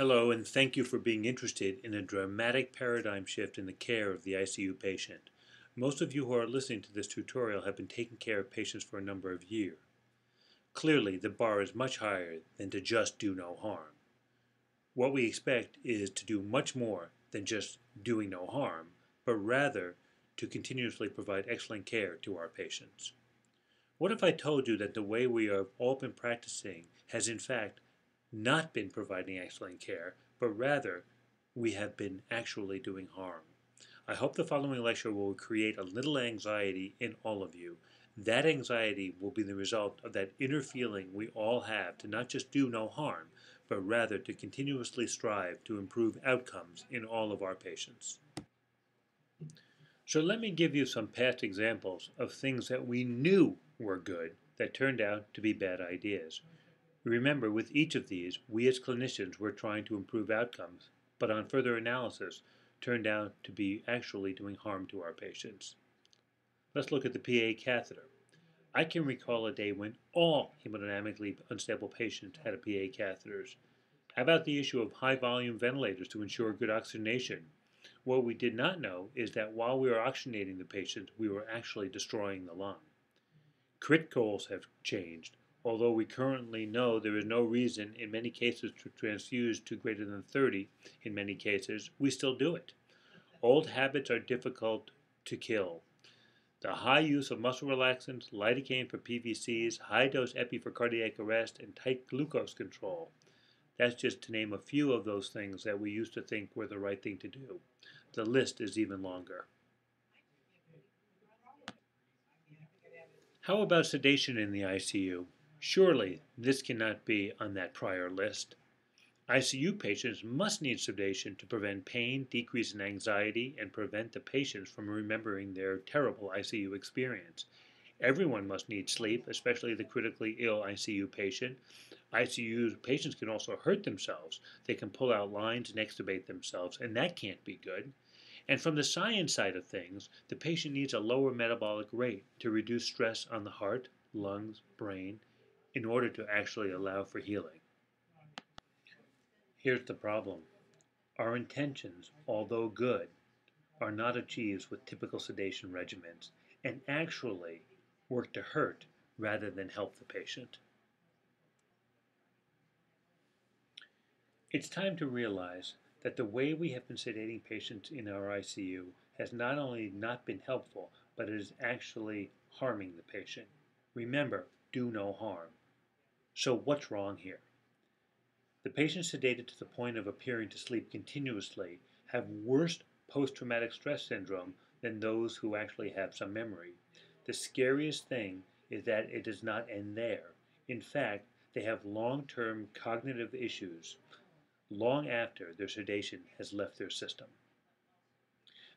Hello, and thank you for being interested in a dramatic paradigm shift in the care of the ICU patient. Most of you who are listening to this tutorial have been taking care of patients for a number of years. Clearly, the bar is much higher than to just do no harm. What we expect is to do much more than just doing no harm, but rather to continuously provide excellent care to our patients. What if I told you that the way we have all been practicing has in fact not been providing excellent care, but rather we have been actually doing harm? I hope the following lecture will create a little anxiety in all of you. That anxiety will be the result of that inner feeling we all have to not just do no harm, but rather to continuously strive to improve outcomes in all of our patients. So let me give you some past examples of things that we knew were good that turned out to be bad ideas. Remember, with each of these, we as clinicians were trying to improve outcomes, but on further analysis, turned out to be actually doing harm to our patients. Let's look at the PA catheter. I can recall a day when all hemodynamically unstable patients had a PA catheters. How about the issue of high-volume ventilators to ensure good oxygenation? What we did not know is that while we were oxygenating the patient, we were actually destroying the lung. Crit goals have changed. Although we currently know there is no reason in many cases to transfuse to greater than 30, in many cases, we still do it. Old habits are difficult to kill. The high use of muscle relaxants, lidocaine for PVCs, high-dose epi for cardiac arrest, and tight glucose control. That's just to name a few of those things that we used to think were the right thing to do. The list is even longer. How about sedation in the ICU? Surely this cannot be on that prior list. ICU patients must need sedation to prevent pain, decrease in anxiety, and prevent the patients from remembering their terrible ICU experience. Everyone must need sleep, especially the critically ill ICU patient. ICU patients can also hurt themselves. They can pull out lines and extubate themselves, and that can't be good. And from the science side of things, the patient needs a lower metabolic rate to reduce stress on the heart, lungs, brain, in order to actually allow for healing. Here's the problem. Our intentions, although good, are not achieved with typical sedation regimens, and actually work to hurt rather than help the patient. It's time to realize that the way we have been sedating patients in our ICU has not only not been helpful, but it is actually harming the patient. Remember, do no harm. So what's wrong here? The patients sedated to the point of appearing to sleep continuously have worse post-traumatic stress syndrome than those who actually have some memory. The scariest thing is that it does not end there. In fact, they have long-term cognitive issues long after their sedation has left their system.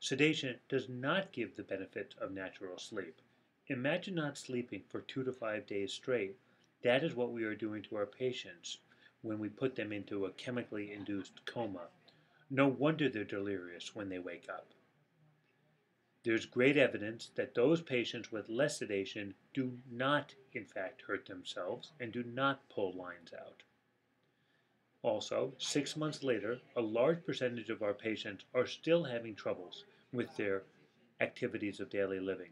Sedation does not give the benefit of natural sleep. Imagine not sleeping for 2 to 5 days straight. That is what we are doing to our patients when we put them into a chemically induced coma. No wonder they're delirious when they wake up. There's great evidence that those patients with less sedation do not, in fact, hurt themselves and do not pull lines out. Also, 6 months later, a large percentage of our patients are still having troubles with their activities of daily living.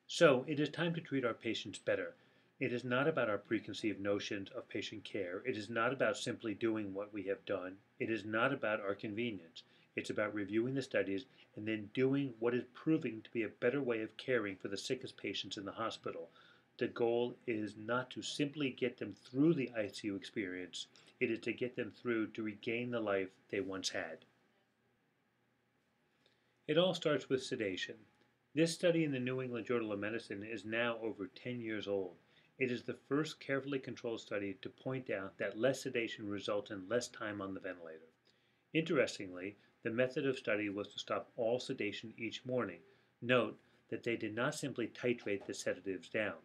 So, it is time to treat our patients better. It is not about our preconceived notions of patient care. It is not about simply doing what we have done. It is not about our convenience. It's about reviewing the studies and then doing what is proving to be a better way of caring for the sickest patients in the hospital. The goal is not to simply get them through the ICU experience. It is to get them through to regain the life they once had. It all starts with sedation. This study in the New England Journal of Medicine is now over 10 years old. It is the first carefully controlled study to point out that less sedation results in less time on the ventilator. Interestingly, the method of study was to stop all sedation each morning. Note that they did not simply titrate the sedatives down.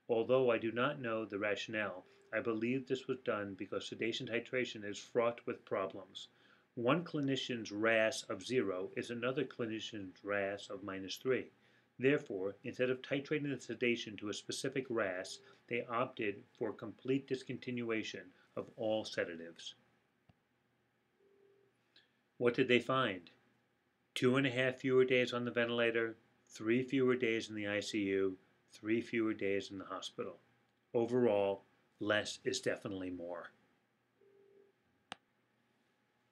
Although I do not know the rationale, I believe this was done because sedation titration is fraught with problems. One clinician's RASS of 0 is another clinician's RASS of -3. Therefore, instead of titrating the sedation to a specific RASS, they opted for complete discontinuation of all sedatives. What did they find? 2.5 fewer days on the ventilator, 3 fewer days in the ICU, 3 fewer days in the hospital. Overall, less is definitely more.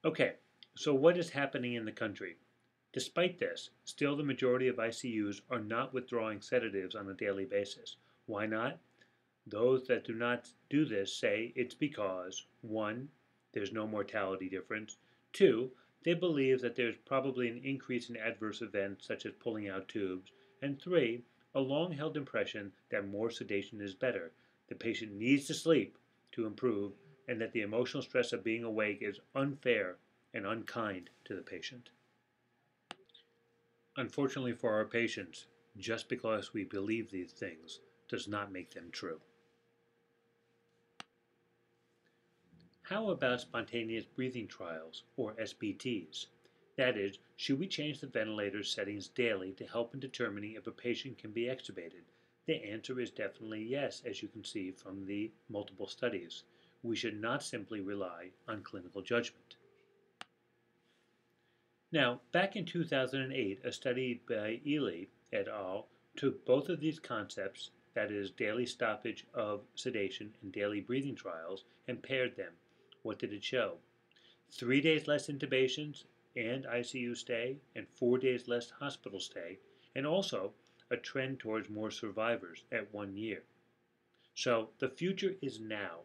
Okay, so what is happening in the country? Despite this, still the majority of ICUs are not withdrawing sedatives on a daily basis. Why not? Those that do not do this say it's because 1. There's no mortality difference, 2. They believe that there's probably an increase in adverse events such as pulling out tubes, and 3. A long-held impression that more sedation is better. The patient needs to sleep to improve, and that the emotional stress of being awake is unfair and unkind to the patient. Unfortunately for our patients, just because we believe these things does not make them true. How about spontaneous breathing trials, or SBTs? That is, should we change the ventilator settings daily to help in determining if a patient can be extubated? The answer is definitely yes, as you can see from the multiple studies. We should not simply rely on clinical judgment. Now, back in 2008, a study by Ely et al. Took both of these concepts, that is, daily stoppage of sedation and daily breathing trials, and paired them. What did it show? 3 days less intubations and ICU stay, and 4 days less hospital stay, and also a trend towards more survivors at 1 year. So the future is now.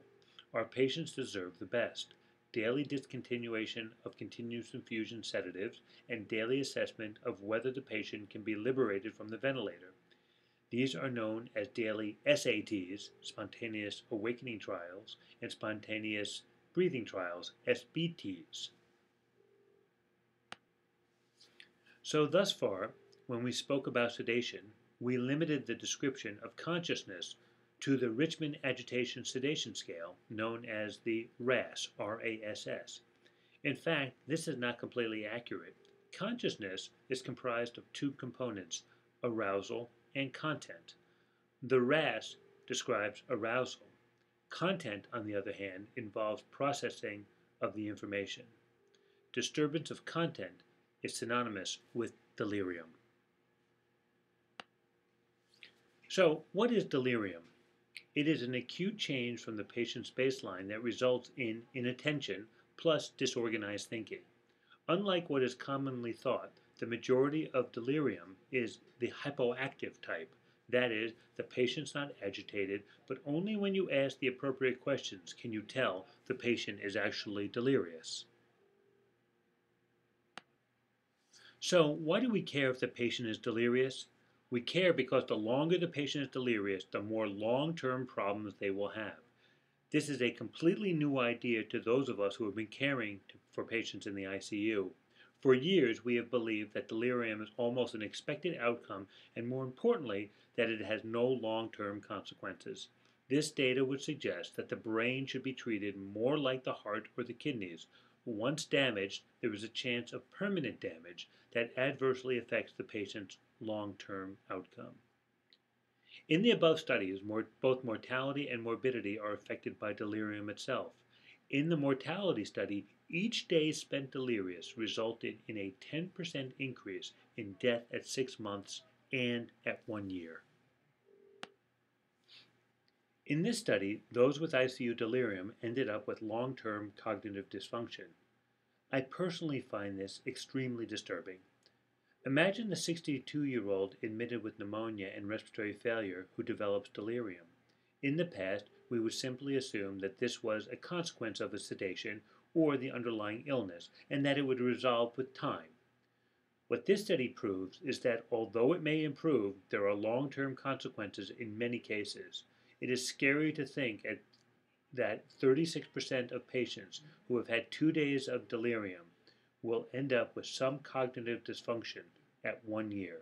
Our patients deserve the best. Daily discontinuation of continuous infusion sedatives, and daily assessment of whether the patient can be liberated from the ventilator. These are known as daily SATs, spontaneous awakening trials, and spontaneous breathing trials, SBTs. So thus far, when we spoke about sedation, we limited the description of consciousness to the Richmond Agitation Sedation Scale, known as the RASS, R-A-S-S. In fact, this is not completely accurate. Consciousness is comprised of 2 components, arousal and content. The RASS describes arousal. Content, on the other hand, involves processing of the information. Disturbance of content is synonymous with delirium. So, what is delirium? It is an acute change from the patient's baseline that results in inattention plus disorganized thinking. Unlike what is commonly thought, the majority of delirium is the hypoactive type. That is, the patient's not agitated, but only when you ask the appropriate questions can you tell the patient is actually delirious. So, why do we care if the patient is delirious? We care because the longer the patient is delirious, the more long-term problems they will have. This is a completely new idea to those of us who have been caring for patients in the ICU. For years, we have believed that delirium is almost an expected outcome, and more importantly, that it has no long-term consequences. This data would suggest that the brain should be treated more like the heart or the kidneys. Once damaged, there is a chance of permanent damage that adversely affects the patient's long-term outcome. In the above studies, both mortality and morbidity are affected by delirium itself. In the mortality study, each day spent delirious resulted in a 10% increase in death at 6 months and at 1 year. In this study, those with ICU delirium ended up with long-term cognitive dysfunction. I personally find this extremely disturbing. Imagine the 62-year-old admitted with pneumonia and respiratory failure who develops delirium. In the past, we would simply assume that this was a consequence of a sedation or the underlying illness, and that it would resolve with time. What this study proves is that although it may improve, there are long-term consequences in many cases. It is scary to think that 36% of patients who have had 2 days of delirium will end up with some cognitive dysfunction at 1 year.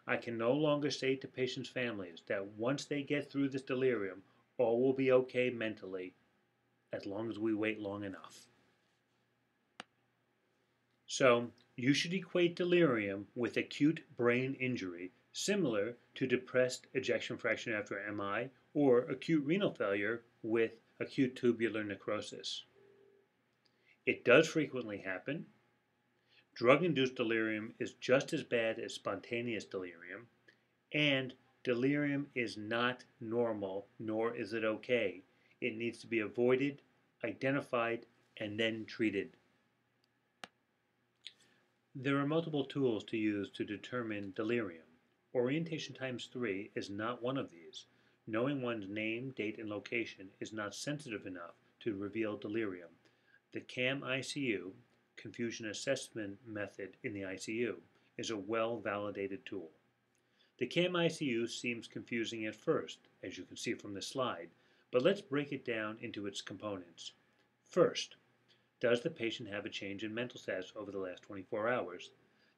I can no longer say to patients' families that once they get through this delirium, all will be okay mentally, as long as we wait long enough. So, you should equate delirium with acute brain injury, similar to depressed ejection fraction after MI or acute renal failure with acute tubular necrosis. It does frequently happen. Drug-induced delirium is just as bad as spontaneous delirium, and delirium is not normal, nor is it okay. It needs to be avoided, identified, and then treated. There are multiple tools to use to determine delirium. Orientation times 3 is not one of these. Knowing one's name, date, and location is not sensitive enough to reveal delirium. The CAM-ICU, Confusion Assessment Method in the ICU, is a well-validated tool. The CAM-ICU seems confusing at first, as you can see from this slide, but let's break it down into its components. First, does the patient have a change in mental status over the last 24 hours?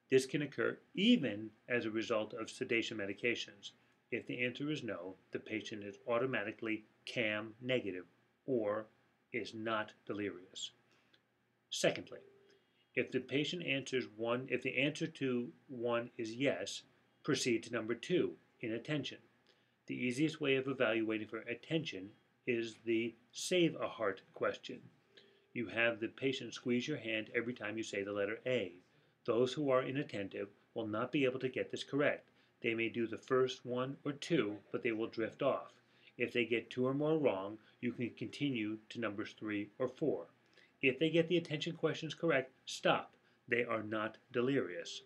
This can occur even as a result of sedation medications. If the answer is no, the patient is automatically CAM negative or is not delirious. Secondly, if the answer to 1 is yes, proceed to number 2, inattention. The easiest way of evaluating for attention is the save a heart question. You have the patient squeeze your hand every time you say the letter A. Those who are inattentive will not be able to get this correct. They may do the first 1 or 2, but they will drift off. If they get 2 or more wrong, you can continue to numbers 3 or 4. If they get the attention questions correct, stop. They are not delirious.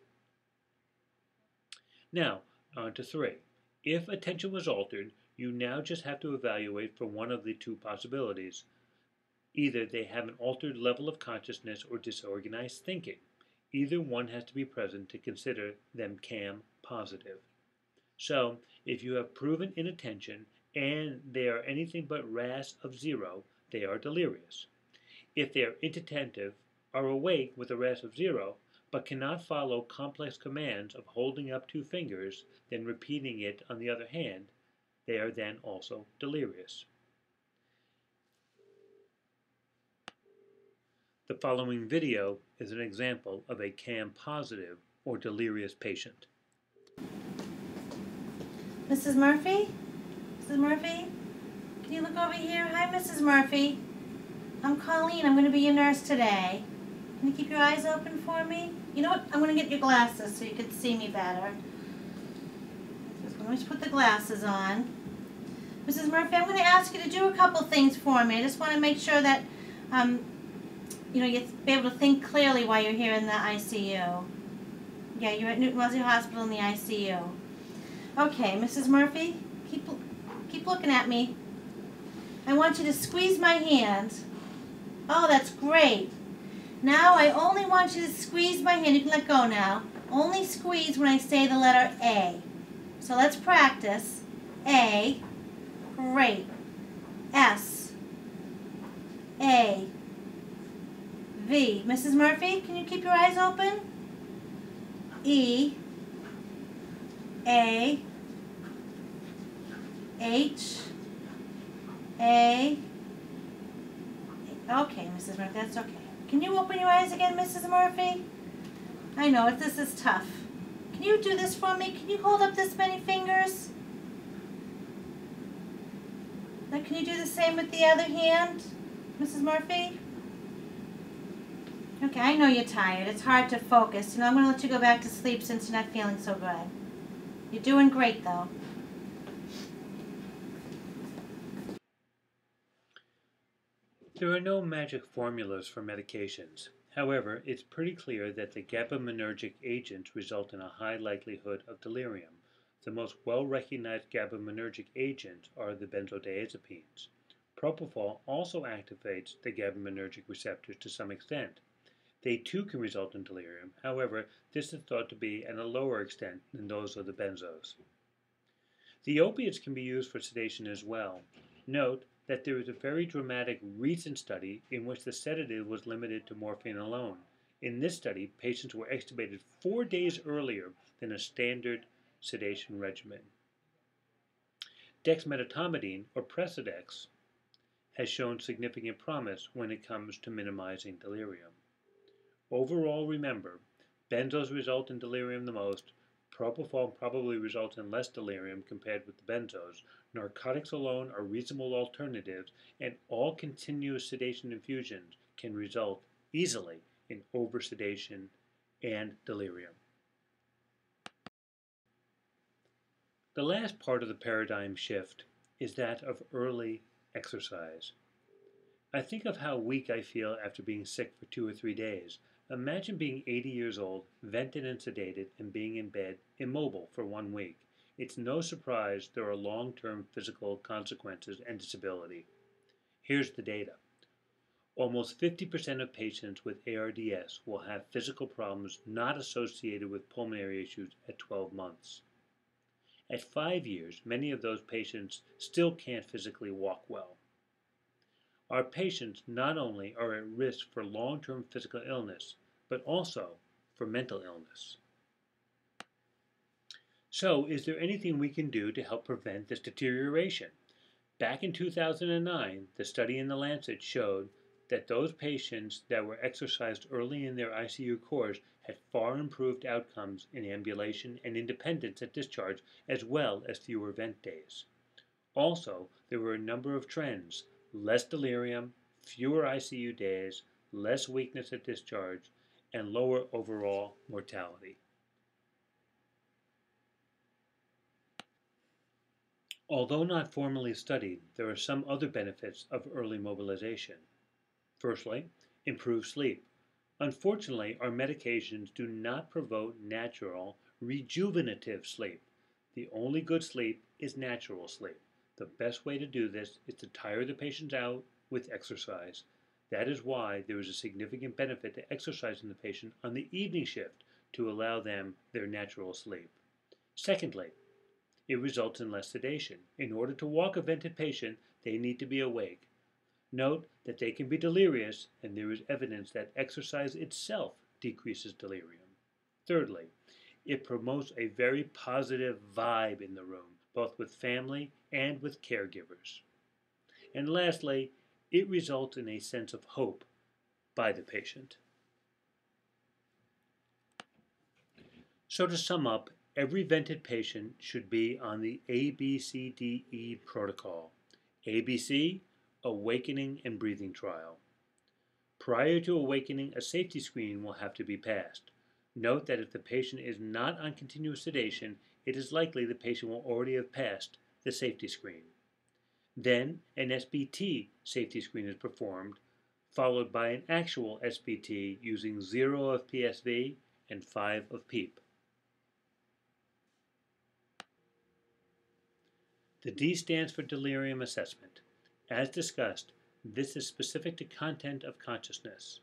Now, on to 3. If attention was altered, you now just have to evaluate for one of the 2 possibilities. Either they have an altered level of consciousness or disorganized thinking. Either one has to be present to consider them CAM positive. So, if you have proven inattention and they are anything but RASS of 0, they are delirious. If they are inattentive, are awake with a RASS of 0, but cannot follow complex commands of holding up 2 fingers, then repeating it on the other hand, they are then also delirious. The following video is an example of a CAM-positive or delirious patient. Mrs. Murphy? Mrs. Murphy? Can you look over here? Hi, Mrs. Murphy. I'm Colleen. I'm going to be your nurse today. Can you keep your eyes open for me? You know what? I'm going to get your glasses so you can see me better. Let me just put the glasses on. Mrs. Murphy, I'm going to ask you to do a couple things for me. I just want to make sure that you'll be able to think clearly while you're here in the ICU. Yeah, you're at Newton-Wellesley Hospital in the ICU. Okay, Mrs. Murphy, keep looking at me. I want you to squeeze my hand. Oh, that's great. Now I only want you to squeeze my hand. You can let go now. Only squeeze when I say the letter A. So let's practice. A. Great. S. A. V. Mrs. Murphy, can you keep your eyes open? E. A. H. A. Okay, Mrs. Murphy, that's okay. Can you open your eyes again, Mrs. Murphy? I know, this is tough. Can you do this for me? Can you hold up this many fingers? Now, can you do the same with the other hand, Mrs. Murphy? Okay, I know you're tired. It's hard to focus. I'm going to let you go back to sleep since you're not feeling so good. You're doing great, though. There are no magic formulas for medications. However, it's pretty clear that the GABAergic agents result in a high likelihood of delirium. The most well-recognized GABAergic agents are the benzodiazepines. Propofol also activates the GABAergic receptors to some extent. They too can result in delirium. However, this is thought to be at a lower extent than those of the benzos. The opiates can be used for sedation as well. Note that there is a very dramatic recent study in which the sedative was limited to morphine alone. In this study, patients were extubated 4 days earlier than a standard sedation regimen. Dexmedetomidine, or Precedex, has shown significant promise when it comes to minimizing delirium. Overall, remember, benzos result in delirium the most. Propofol probably results in less delirium compared with the benzos. Narcotics alone are reasonable alternatives, and all continuous sedation infusions can result easily in oversedation and delirium. The last part of the paradigm shift is that of early exercise. I think of how weak I feel after being sick for 2 or 3 days. Imagine being 80 years old, vented and sedated, and being in bed, immobile for 1 week. It's no surprise there are long-term physical consequences and disability. Here's the data. Almost 50% of patients with ARDS will have physical problems not associated with pulmonary issues at 12 months. At 5 years, many of those patients still can't physically walk well. Our patients not only are at risk for long-term physical illness, but also for mental illness. So, is there anything we can do to help prevent this deterioration? Back in 2009, the study in The Lancet showed that those patients that were exercised early in their ICU course had far improved outcomes in ambulation and independence at discharge, as well as fewer vent days. Also, there were a number of trends: less delirium, fewer ICU days, less weakness at discharge, and lower overall mortality. Although not formally studied, there are some other benefits of early mobilization. Firstly, improved sleep. Unfortunately, our medications do not promote natural, rejuvenative sleep. The only good sleep is natural sleep. The best way to do this is to tire the patients out with exercise. That is why there is a significant benefit to exercising the patient on the evening shift to allow them their natural sleep. Secondly, it results in less sedation. In order to walk a vented patient, they need to be awake. Note that they can be delirious, and there is evidence that exercise itself decreases delirium. Thirdly, it promotes a very positive vibe in the room, both with family and with caregivers. And lastly, it results in a sense of hope by the patient. So to sum up, every vented patient should be on the ABCDE protocol. ABC, awakening and breathing trial. Prior to awakening, a safety screen will have to be passed. Note that if the patient is not on continuous sedation, it is likely the patient will already have passed the safety screen. Then an SBT safety screen is performed, followed by an actual SBT using 0 of PSV and 5 of PEEP. The D stands for delirium assessment. As discussed, this is specific to content of consciousness.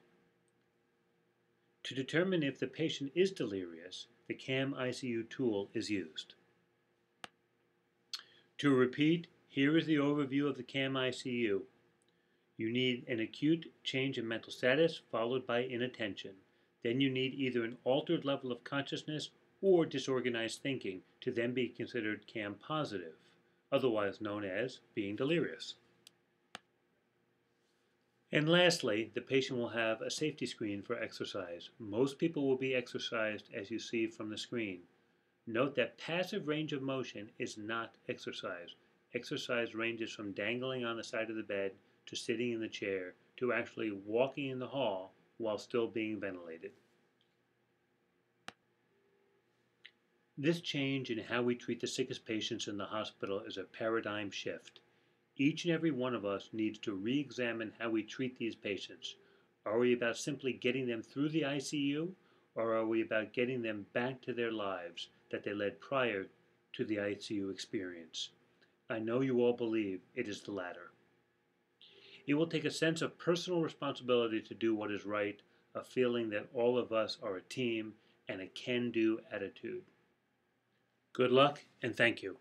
To determine if the patient is delirious, the CAM-ICU tool is used. To repeat, here is the overview of the CAM-ICU. You need an acute change in mental status followed by inattention. Then you need either an altered level of consciousness or disorganized thinking to then be considered CAM positive, otherwise known as being delirious. And lastly, the patient will have a safety screen for exercise. Most people will be exercised as you see from the screen. Note that passive range of motion is not exercise. Exercise ranges from dangling on the side of the bed to sitting in the chair to actually walking in the hall while still being ventilated. This change in how we treat the sickest patients in the hospital is a paradigm shift. Each and every one of us needs to re-examine how we treat these patients. Are we about simply getting them through the ICU, or are we about getting them back to their lives that they led prior to the ICU experience? I know you all believe it is the latter. It will take a sense of personal responsibility to do what is right, a feeling that all of us are a team, and a can-do attitude. Good luck, and thank you.